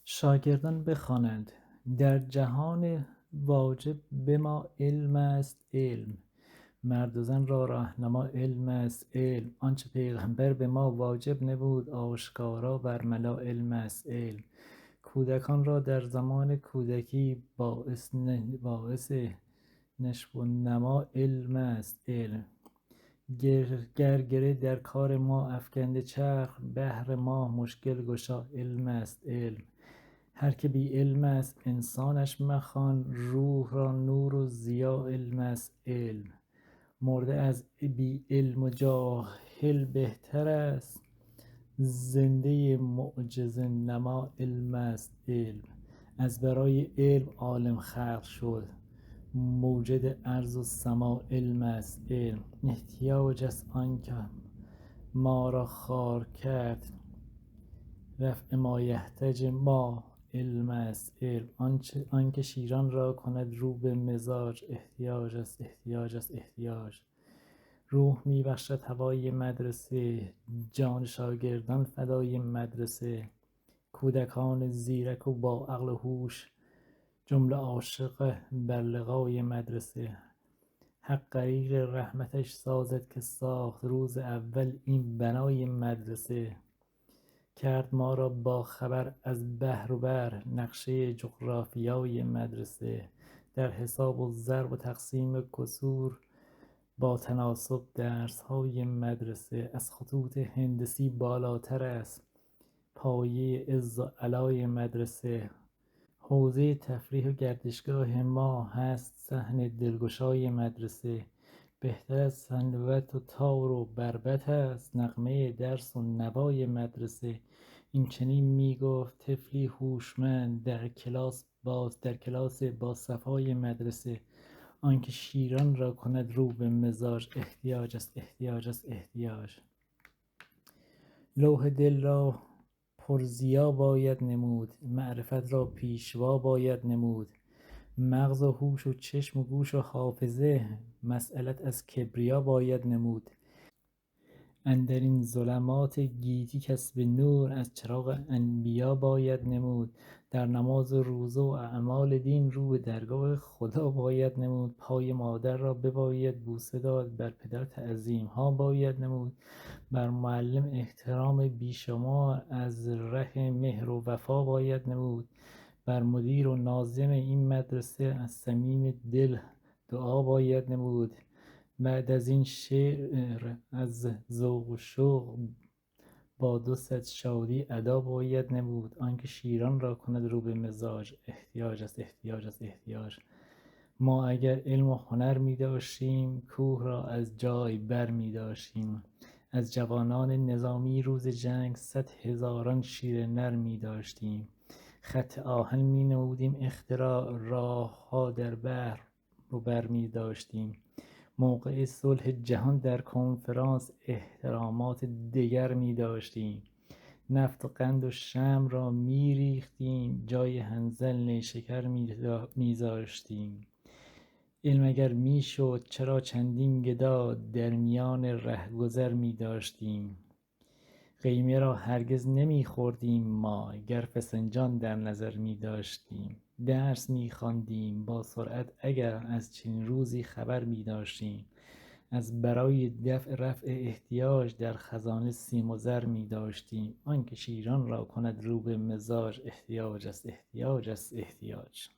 شاگردان بخوانند در جهان واجب به ما علم است علم، مرد و زن را رهنما علم است علم، آنچه پیغمبر به ما واجب نمود آشکارا برملا علم است علم. کودکان را در زمان کودکی باعث نشو و نما علم است علم. گر گره در کار ما افکنده چرخ، بهر ما مشکل گشا علم است علم. هر که بی علم است انسانش مخوان، روح را نور و ضیا علم است علم. مرده از بی علم و جاهل بهتر است، زنده معجزه نما علم است علم. از برای علم عالم خلق شد، موجد ارض و سما علم است علم. احتیاج است آنکه ما را خوار کرد، رفع ما یحتاج ما علم است علم. آنکه شیران را کند رو به مزاج، احتیاج است احتیاج است احتیاج. روح می بخشد هوای مدرسه، جان شاگردان فدای مدرسه. کودکان زیرک و با عقل و هوش، جمله عاشق بر لقای مدرسه. حق غریق رحمتش سازد که ساخت، روز اول این بنای مدرسه. کرد ما را با خبر از بحر و بر، نقشه جغرافیای مدرسه. در حساب و ضرب و تقسیم کسور، با تناسب درس‌های مدرسه. از خطوط هندسی بالاتر است، پایه عز و علای مدرسه. حوزه تفریح و گردشگاه ما هست صحن دلگشای مدرسه. بهتر از سنوت و تار و بربط است، نغمه درس و نوای مدرسه. این چنین می گفت طفلی هوشمند، در کلاس با صفای مدرسه. آنکه شیران را کند رو به مزاج، احتیاج است احتیاج است احتیاج. لوح دل را پر ضیا باید نمود، معرفت را پیشوا باید نمود. مغز و هوش و چشم و گوش و حافظه، مسألت از کبریا باید نمود. اندرین ظلمات گیتی کسب نور، از چراغ انبیا باید نمود. در نماز و روزه و اعمال دین، رو به درگاه خدا باید نمود. پای مادر را بباید بوسه داد، بر پدر تعظیم ها باید نمود. بر معلم احترام بیشمار، از ره مهر و وفا باید نمود. بر مدیر و ناظم این مدرسه، از صمیم دل دعا باید نمود. بعد از این شعر از ذوق و شوق، با 200 شادی ادا باید نمود. آنکه شیران را کند رو به مزاج، احتیاج است احتیاج است احتیاج. ما اگر علم و هنر می داشتیم، کوه را از جای بر می داشتیم. از جوانان نظامی روز جنگ، 100 هزاران شیر نر می داشتیم. خط آهن می نمودیم اختراع، راه ها در بحر رو بر می داشتیم. موقع صلح جهان در کنفرانس، احترامات دگر می داشتیم. نفت و قند و شمع را می ریختیم، جای حنظل نیشکر می زاشتیم. علم اگر می شد چرا چندین گدا، در میان رهگذر می داشتیم. قیمه را هرگز نمی خوردیم ما، گر فسنجان در نظر می داشتیم. درس می خواندیم با سرعت اگر، از چنین روزی خبر می داشتیم. از برای دفع رفع احتیاج، در خزانه سیم و زر می داشتیم. آنکه شیران را کند رو به مزاج، احتیاج است احتیاج است احتیاج.